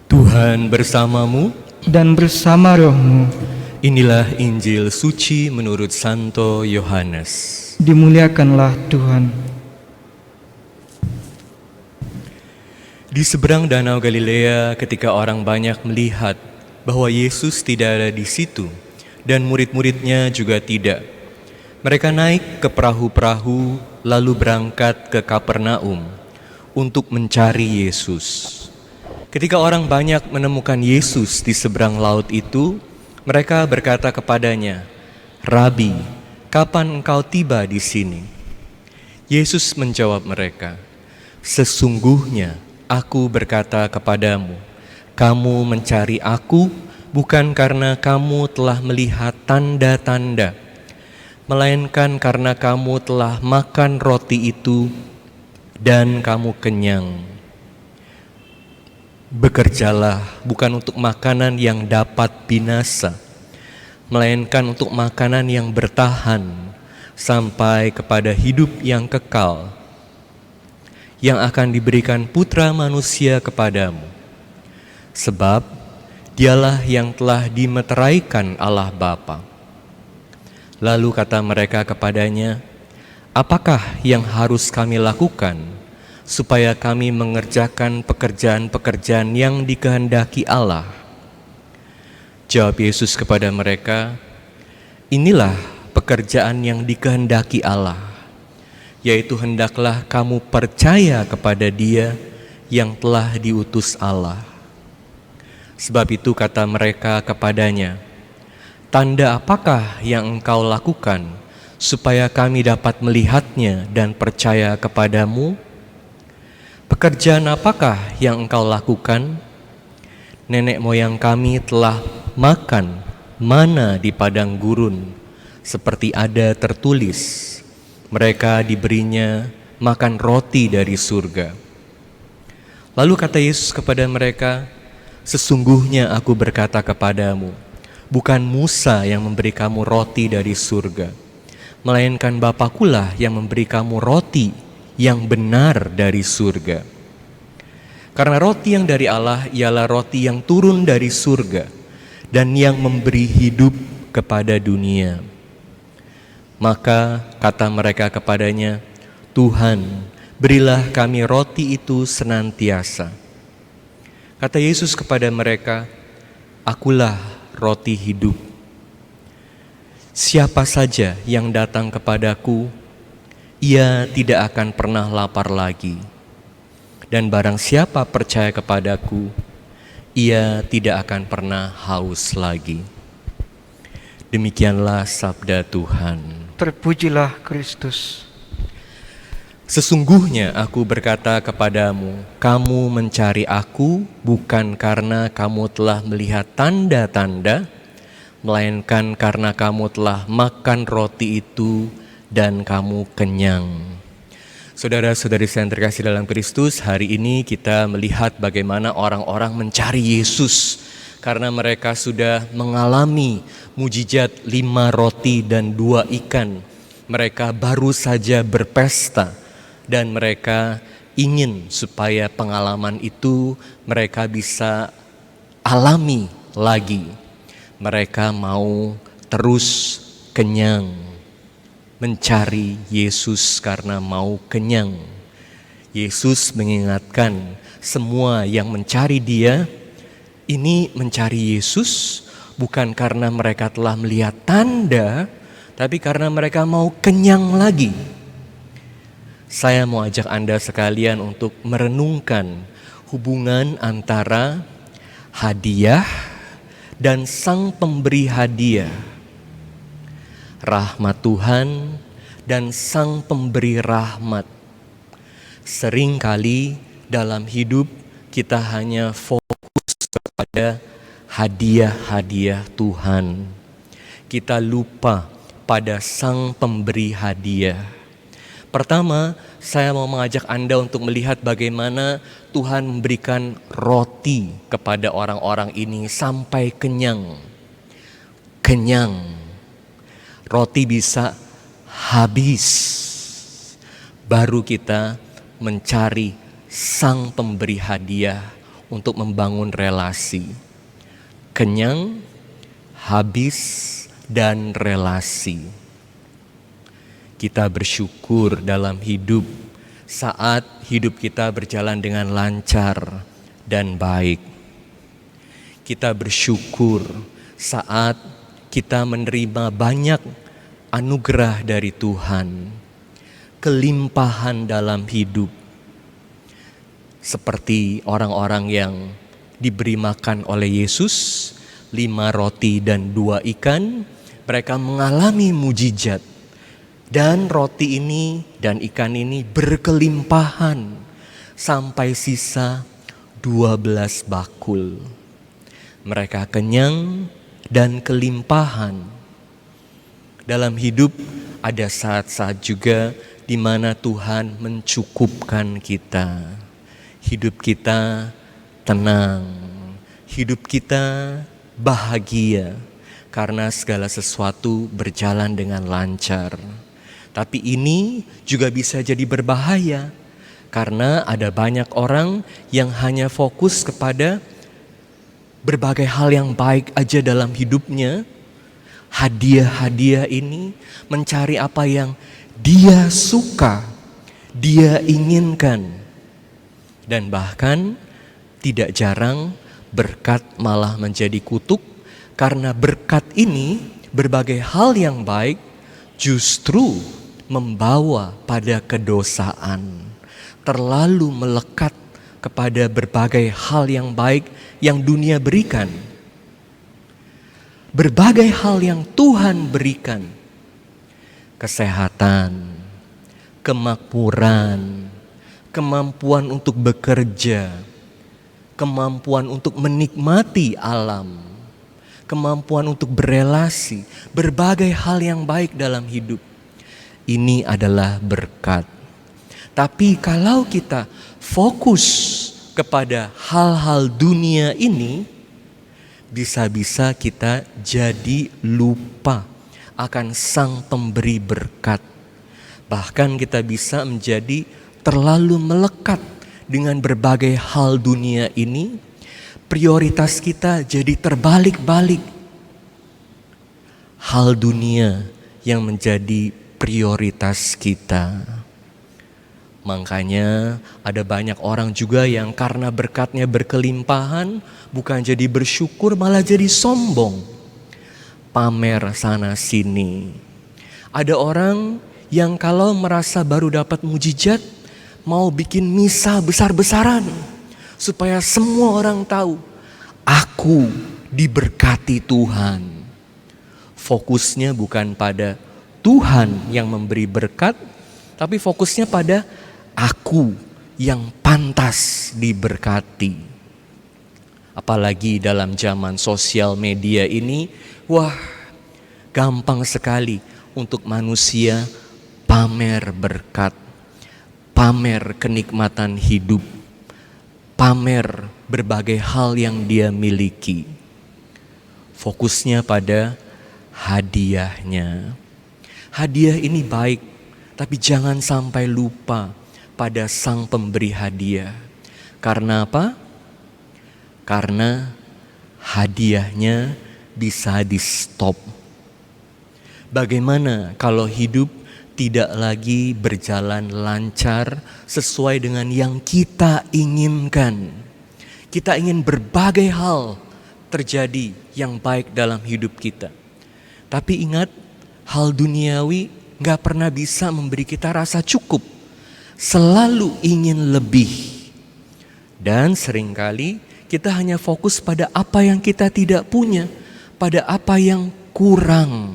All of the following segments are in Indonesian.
Tuhan bersamamu. Dan bersama rohmu. Inilah Injil suci menurut Santo Yohanes. Dimuliakanlah Tuhan. Di seberang danau Galilea, ketika orang banyak melihat bahwa Yesus tidak ada di situ dan murid-muridnya juga tidak, mereka naik ke perahu-perahu lalu berangkat ke Kapernaum untuk mencari Yesus. Ketika orang banyak menemukan Yesus di seberang laut itu, mereka berkata kepadanya, "Rabi, kapan engkau tiba di sini?" Yesus menjawab mereka, "Sesungguhnya aku berkata kepadamu, kamu mencari aku bukan karena kamu telah melihat tanda-tanda, melainkan karena kamu telah makan roti itu dan kamu kenyang. Bekerjalah bukan untuk makanan yang dapat binasa, melainkan untuk makanan yang bertahan sampai kepada hidup yang kekal, yang akan diberikan Putra Manusia kepadamu. Sebab dialah yang telah dimeteraikan Allah Bapa." Lalu kata mereka kepadanya, "Apakah yang harus kami lakukan supaya kami mengerjakan pekerjaan-pekerjaan yang dikehendaki Allah?" Jawab Yesus kepada mereka, "Inilah pekerjaan yang dikehendaki Allah, yaitu hendaklah kamu percaya kepada Dia yang telah diutus Allah." Sebab itu kata mereka kepadanya, "Tanda apakah yang engkau lakukan supaya kami dapat melihatnya dan percaya kepadamu? Pekerjaan apakah yang engkau lakukan? Nenek moyang kami telah makan mana di padang gurun, seperti ada tertulis, mereka diberinya makan roti dari surga." Lalu kata Yesus kepada mereka, "Sesungguhnya aku berkata kepadamu, bukan Musa yang memberi kamu roti dari surga, melainkan Bapakulah yang memberi kamu roti yang benar dari surga. Karena roti yang dari Allah ialah roti yang turun dari surga dan yang memberi hidup kepada dunia." Maka kata mereka kepadanya, "Tuhan, berilah kami roti itu senantiasa." Kata Yesus kepada mereka, "Akulah roti hidup. Siapa saja yang datang kepadaku, ia tidak akan pernah lapar lagi. Dan barang siapa percaya kepadaku, ia tidak akan pernah haus lagi." Demikianlah sabda Tuhan. Terpujilah Kristus. Sesungguhnya aku berkata kepadamu, kamu mencari aku bukan karena kamu telah melihat tanda-tanda, melainkan karena kamu telah makan roti itu dan kamu kenyang. Saudara-saudari yang terkasih dalam Kristus, hari ini kita melihat bagaimana orang-orang mencari Yesus karena mereka sudah mengalami mujizat 5 roti dan 2 ikan. Mereka baru saja berpesta dan mereka ingin supaya pengalaman itu mereka bisa alami lagi. Mereka mau terus kenyang, mencari Yesus karena mau kenyang. Yesus mengingatkan semua yang mencari Dia, ini mencari Yesus bukan karena mereka telah melihat tanda, tapi karena mereka mau kenyang lagi. Saya mau ajak Anda sekalian untuk merenungkan hubungan antara hadiah dan sang pemberi hadiah, rahmat Tuhan dan sang pemberi rahmat. Seringkali dalam hidup kita hanya fokus kepada hadiah-hadiah Tuhan. Kita lupa pada sang pemberi hadiah. Pertama, saya mau mengajak Anda untuk melihat bagaimana Tuhan memberikan roti kepada orang-orang ini sampai kenyang. Kenyang. Roti bisa habis. Baru kita mencari sang pemberi hadiah untuk membangun relasi. Kenyang, habis, dan relasi. Kita bersyukur dalam hidup saat hidup kita berjalan dengan lancar dan baik. Kita bersyukur saat kita menerima banyak anugerah dari Tuhan, kelimpahan dalam hidup. Seperti orang-orang yang diberi makan oleh Yesus, 5 roti dan 2 ikan, mereka mengalami mujizat. Dan roti ini dan ikan ini berkelimpahan sampai sisa 12 bakul. Mereka kenyang dan kelimpahan. Dalam hidup ada saat-saat juga di mana Tuhan mencukupkan kita. Hidup kita tenang, hidup kita bahagia karena segala sesuatu berjalan dengan lancar. Tapi ini juga bisa jadi berbahaya karena ada banyak orang yang hanya fokus kepada berbagai hal yang baik aja dalam hidupnya. Hadiah-hadiah ini mencari apa yang dia suka, dia inginkan. Dan bahkan tidak jarang berkat malah menjadi kutuk karena berkat ini, berbagai hal yang baik justru membawa pada kedosaan, terlalu melekat kepada berbagai hal yang baik yang dunia berikan. Berbagai hal yang Tuhan berikan, kesehatan, kemakmuran, kemampuan untuk bekerja, kemampuan untuk menikmati alam, kemampuan untuk berelasi, berbagai hal yang baik dalam hidup. Ini adalah berkat. Tapi kalau kita fokus kepada hal-hal dunia ini, bisa-bisa kita jadi lupa akan Sang Pemberi berkat. Bahkan kita bisa menjadi terlalu melekat dengan berbagai hal dunia ini. Prioritas kita jadi terbalik-balik. Hal dunia yang menjadi prioritas kita. Makanya ada banyak orang juga yang karena berkatnya berkelimpahan, bukan jadi bersyukur malah jadi sombong. Pamer sana sini. Ada orang yang kalau merasa baru dapat mujizat, mau bikin misa besar-besaran supaya semua orang tahu, aku diberkati Tuhan. Fokusnya bukan pada Tuhan yang memberi berkat, tapi fokusnya pada aku yang pantas diberkati. Apalagi dalam zaman sosial media ini, wah, gampang sekali untuk manusia pamer berkat, pamer kenikmatan hidup, pamer berbagai hal yang dia miliki. Fokusnya pada hadiahnya. Hadiah ini baik, tapi jangan sampai lupa pada Sang Pemberi hadiah. Karena apa? Karena hadiahnya bisa di-stop. Bagaimana kalau hidup tidak lagi berjalan lancar sesuai dengan yang kita inginkan? Kita ingin berbagai hal terjadi yang baik dalam hidup kita. Tapi ingat, hal duniawi gak pernah bisa memberi kita rasa cukup. Selalu ingin lebih. Dan seringkali kita hanya fokus pada apa yang kita tidak punya, pada apa yang kurang.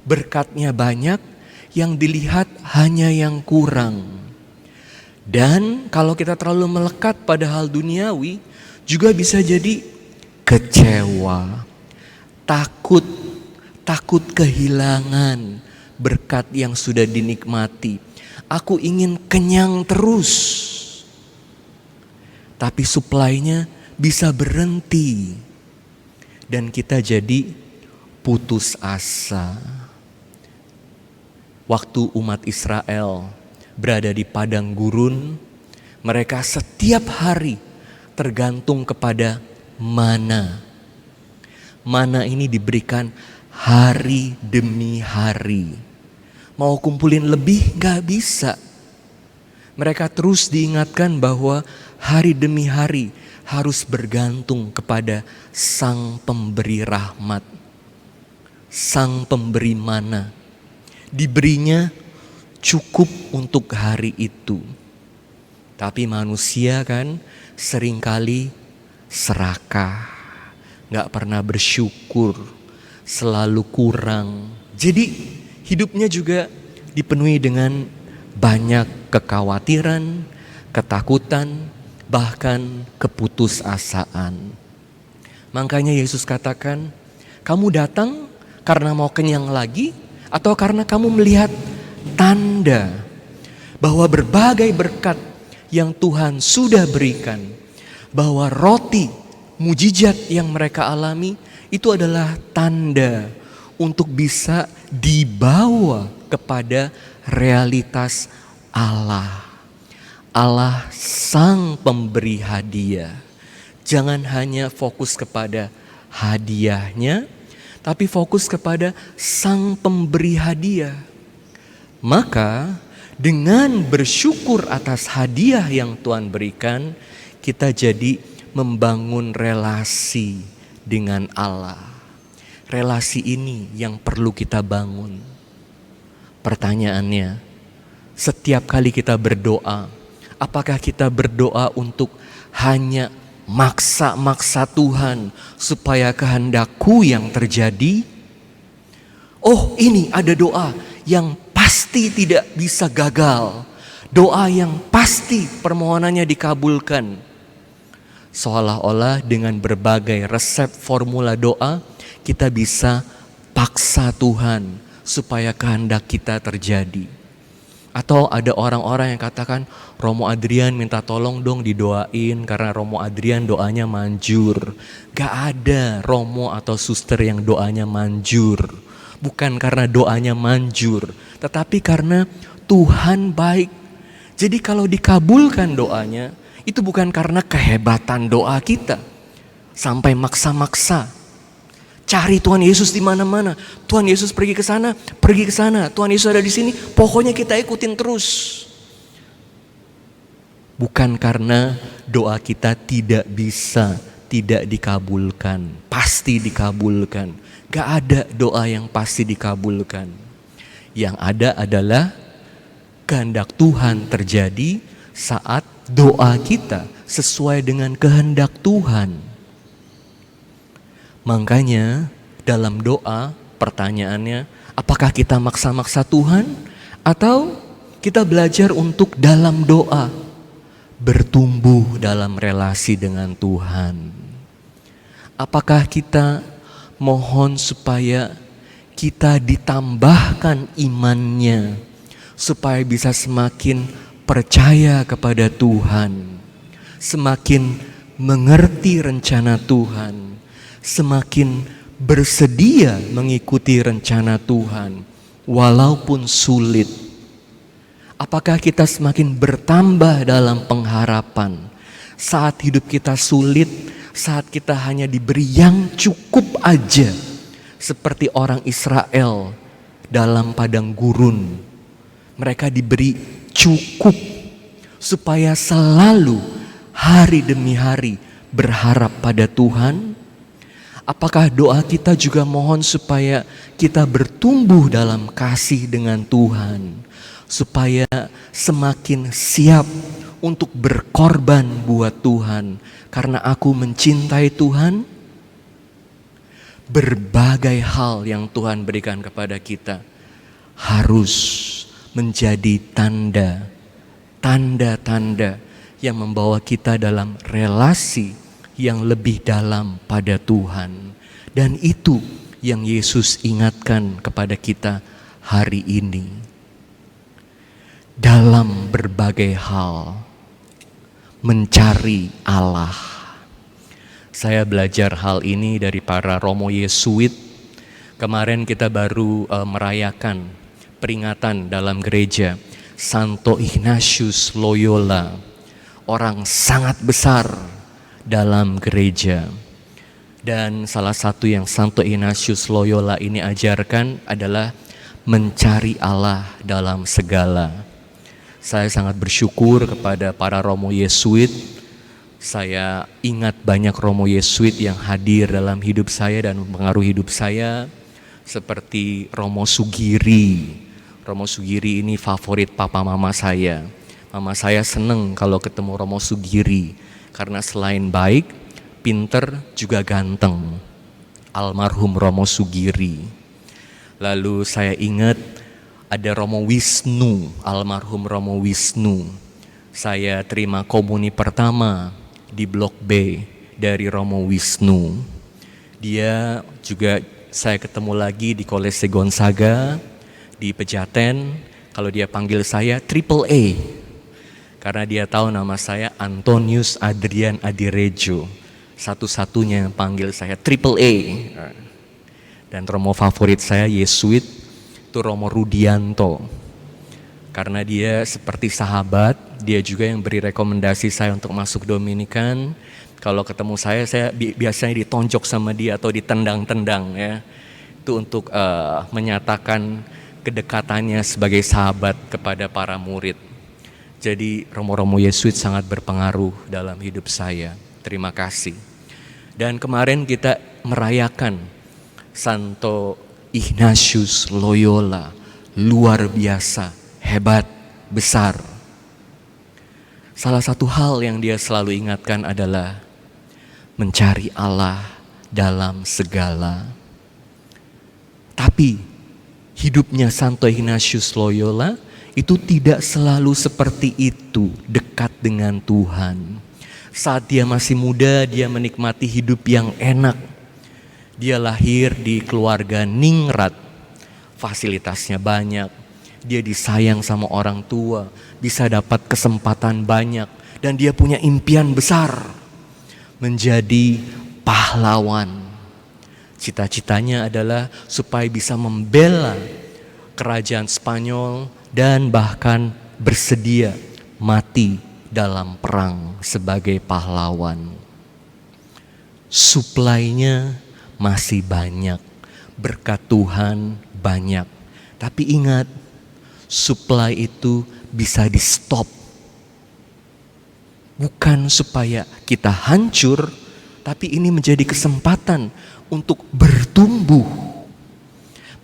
Berkatnya banyak, yang dilihat hanya yang kurang. Dan kalau kita terlalu melekat pada hal duniawi, juga bisa jadi kecewa, takut kehilangan berkat yang sudah dinikmati. Aku ingin kenyang terus, tapi supply-nya bisa berhenti dan kita jadi putus asa. Waktu umat Israel berada di padang gurun, mereka setiap hari tergantung kepada mana. Mana ini diberikan hari demi hari. Mau kumpulin lebih gak bisa. Mereka terus diingatkan bahwa hari demi hari harus bergantung kepada Sang Pemberi rahmat, Sang Pemberi mana. Diberinya cukup untuk hari itu. Tapi manusia kan seringkali serakah, gak pernah bersyukur, selalu kurang. Jadi hidupnya juga dipenuhi dengan banyak kekhawatiran, ketakutan, bahkan keputusasaan. Makanya Yesus katakan, kamu datang karena mau kenyang lagi atau karena kamu melihat tanda bahwa berbagai berkat yang Tuhan sudah berikan, bahwa roti mujizat yang mereka alami itu adalah tanda untuk bisa dibawa kepada realitas Allah. Allah Sang Pemberi hadiah. Jangan hanya fokus kepada hadiahnya, tapi fokus kepada Sang Pemberi hadiah. Maka dengan bersyukur atas hadiah yang Tuhan berikan, kita jadi membangun relasi dengan Allah. Relasi ini yang perlu kita bangun. Pertanyaannya, setiap kali kita berdoa, apakah kita berdoa untuk hanya maksa-maksa Tuhan supaya kehendakku yang terjadi? Oh, ini ada doa yang pasti tidak bisa gagal. Doa yang pasti permohonannya dikabulkan. Seolah-olah dengan berbagai resep formula doa, kita bisa paksa Tuhan supaya kehendak kita terjadi. Atau ada orang-orang yang katakan, Romo Adrian minta tolong dong didoain karena Romo Adrian doanya manjur. Gak ada Romo atau suster yang doanya manjur. Bukan karena doanya manjur, tetapi karena Tuhan baik. Jadi kalau dikabulkan doanya, itu bukan karena kehebatan doa kita. Sampai maksa-maksa. Cari Tuhan Yesus di mana-mana. Tuhan Yesus pergi ke sana, pergi ke sana. Tuhan Yesus ada di sini, pokoknya kita ikutin terus. Bukan karena doa kita tidak bisa, tidak dikabulkan. Pasti dikabulkan. Gak ada doa yang pasti dikabulkan. Yang ada adalah kehendak Tuhan terjadi saat doa kita sesuai dengan kehendak Tuhan. Makanya dalam doa pertanyaannya, apakah kita maksa-maksa Tuhan atau kita belajar untuk dalam doa bertumbuh dalam relasi dengan Tuhan? Apakah kita mohon supaya kita ditambahkan imannya supaya bisa semakin percaya kepada Tuhan, semakin mengerti rencana Tuhan, semakin bersedia mengikuti rencana Tuhan walaupun sulit. Apakah kita semakin bertambah dalam pengharapan saat hidup kita sulit, saat kita hanya diberi yang cukup aja, seperti orang Israel dalam padang gurun. Mereka diberi cukup supaya selalu hari demi hari berharap pada Tuhan. Apakah doa kita juga mohon supaya kita bertumbuh dalam kasih dengan Tuhan, supaya semakin siap untuk berkorban buat Tuhan karena aku mencintai Tuhan? Berbagai hal yang Tuhan berikan kepada kita harus menjadi tanda-tanda yang membawa kita dalam relasi yang lebih dalam pada Tuhan. Dan itu yang Yesus ingatkan kepada kita hari ini. Dalam berbagai hal mencari Allah. Saya belajar hal ini dari para Romo Yesuit. Kemarin kita baru merayakan peringatan dalam gereja Santo Ignatius Loyola, orang sangat besar dalam gereja. Dan salah satu yang Santo Ignatius Loyola ini ajarkan adalah mencari Allah dalam segala. Saya sangat bersyukur kepada para Romo Yesuit. Saya ingat banyak Romo Yesuit yang hadir dalam hidup saya dan mempengaruhi hidup saya, seperti Romo Sugiri. Romo Sugiri ini favorit papa mama saya. Mama saya seneng kalau ketemu Romo Sugiri karena selain baik, pinter, juga ganteng. Almarhum Romo Sugiri. Lalu saya ingat ada Romo Wisnu, almarhum Romo Wisnu. Saya terima komuni pertama di Blok B dari Romo Wisnu. Dia juga saya ketemu lagi di Kolese Gonzaga, di Pejaten. Kalau dia panggil saya Triple A, karena dia tahu nama saya Antonius Adrian Adirejo. Satu-satunya yang panggil saya Triple A. Dan Romo favorit saya Yesuit itu Romo Rudianto. Karena dia seperti sahabat, dia juga yang beri rekomendasi saya untuk masuk Dominikan. Kalau ketemu saya biasanya ditonjok sama dia atau ditendang-tendang ya. Itu untuk menyatakan kedekatannya sebagai sahabat kepada para murid. Jadi Romo-Romo Yesuit sangat berpengaruh dalam hidup saya. Terima kasih. Dan kemarin kita merayakan Santo Ignatius Loyola, luar biasa, hebat, besar. Salah satu hal yang dia selalu ingatkan adalah mencari Allah dalam segala. Tapi hidupnya Santo Ignatius Loyola itu tidak selalu seperti itu, dekat dengan Tuhan. Saat dia masih muda, dia menikmati hidup yang enak. Dia lahir di keluarga ningrat, fasilitasnya banyak, dia disayang sama orang tua, bisa dapat kesempatan banyak, dan dia punya impian besar, menjadi pahlawan. Cita-citanya adalah supaya bisa membela kerajaan Spanyol dan bahkan bersedia mati dalam perang sebagai pahlawan. Suplainya masih banyak, berkat Tuhan banyak. Tapi ingat, supply itu bisa di stop. Bukan supaya kita hancur, tapi ini menjadi kesempatan untuk bertumbuh.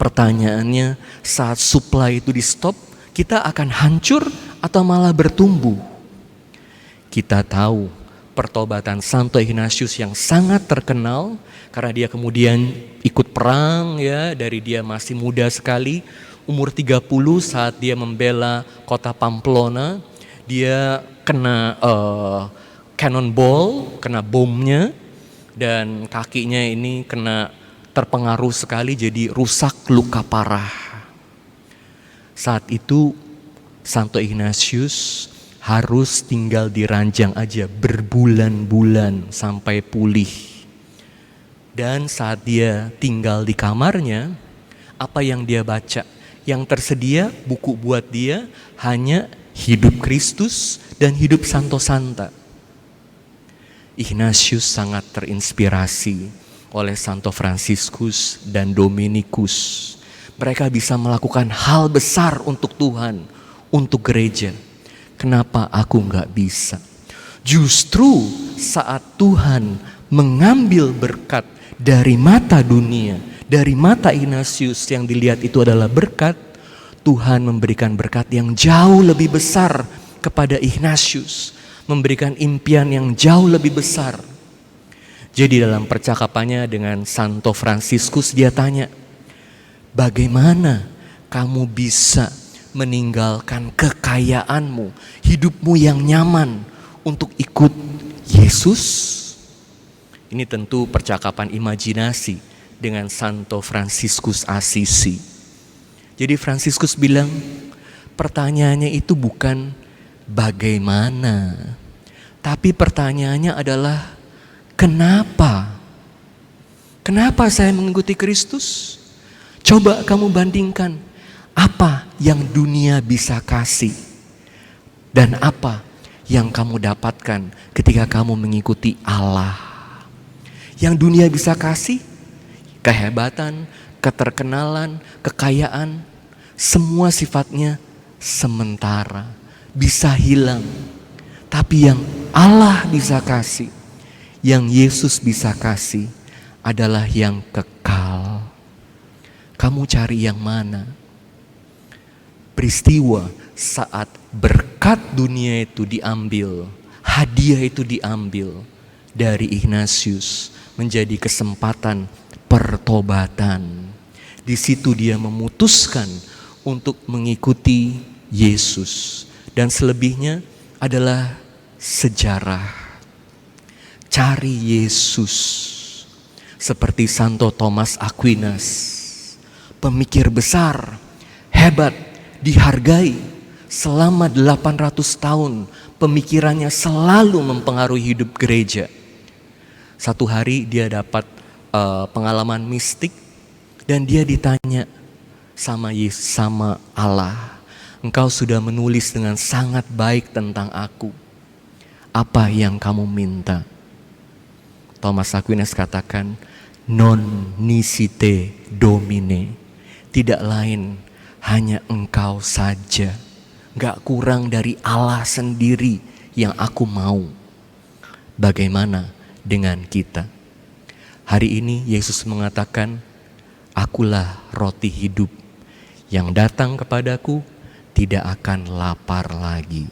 Pertanyaannya, saat supply itu di stop, kita akan hancur atau malah bertumbuh? Kita tahu pertobatan Santo Ignatius yang sangat terkenal karena dia kemudian ikut perang ya, dari dia masih muda sekali, umur 30 saat dia membela kota Pamplona, dia kena cannonball, kena bomnya, dan kakinya ini kena terpengaruh sekali jadi rusak, luka parah. Saat itu Santo Ignatius harus tinggal di ranjang aja berbulan-bulan sampai pulih. Dan saat dia tinggal di kamarnya, apa yang dia baca? Yang tersedia buku buat dia hanya Hidup Kristus dan Hidup Santo Santa. Ignatius sangat terinspirasi oleh Santo Fransiskus dan Dominikus. Mereka bisa melakukan hal besar untuk Tuhan, untuk gereja. Kenapa aku gak bisa? Justru saat Tuhan mengambil berkat dari mata dunia, dari mata Ignatius yang dilihat itu adalah berkat, Tuhan memberikan berkat yang jauh lebih besar kepada Ignatius, memberikan impian yang jauh lebih besar. Jadi dalam percakapannya dengan Santo Fransiskus dia tanya, bagaimana kamu bisa meninggalkan kekayaanmu, hidupmu yang nyaman untuk ikut Yesus? Ini tentu percakapan imajinasi dengan Santo Fransiskus Assisi. Jadi Fransiskus bilang, pertanyaannya itu bukan bagaimana, tapi pertanyaannya adalah kenapa? Kenapa saya mengikuti Kristus? Coba kamu bandingkan apa yang dunia bisa kasih dan apa yang kamu dapatkan ketika kamu mengikuti Allah. Yang dunia bisa kasih, kehebatan, keterkenalan, kekayaan, semua sifatnya sementara, bisa hilang. Tapi yang Allah bisa kasih, yang Yesus bisa kasih adalah yang kekal. Kamu cari yang mana? Peristiwa saat berkat dunia itu diambil, hadiah itu diambil dari Ignatius menjadi kesempatan pertobatan. Di situ dia memutuskan untuk mengikuti Yesus. Dan selebihnya adalah sejarah. Cari Yesus. Seperti Santo Thomas Aquinas, pemikir besar, hebat, dihargai. Selama 800 tahun pemikirannya selalu mempengaruhi hidup gereja. Satu hari dia dapat pengalaman mistik dan dia ditanya sama Yesus, sama Allah, engkau sudah menulis dengan sangat baik tentang aku. Apa yang kamu minta? Thomas Aquinas katakan, non nisite Domine, tidak lain hanya engkau saja, gak kurang dari Allah sendiri yang aku mau. Bagaimana dengan kita? Hari ini Yesus mengatakan, akulah roti hidup, yang datang kepadaku tidak akan lapar lagi.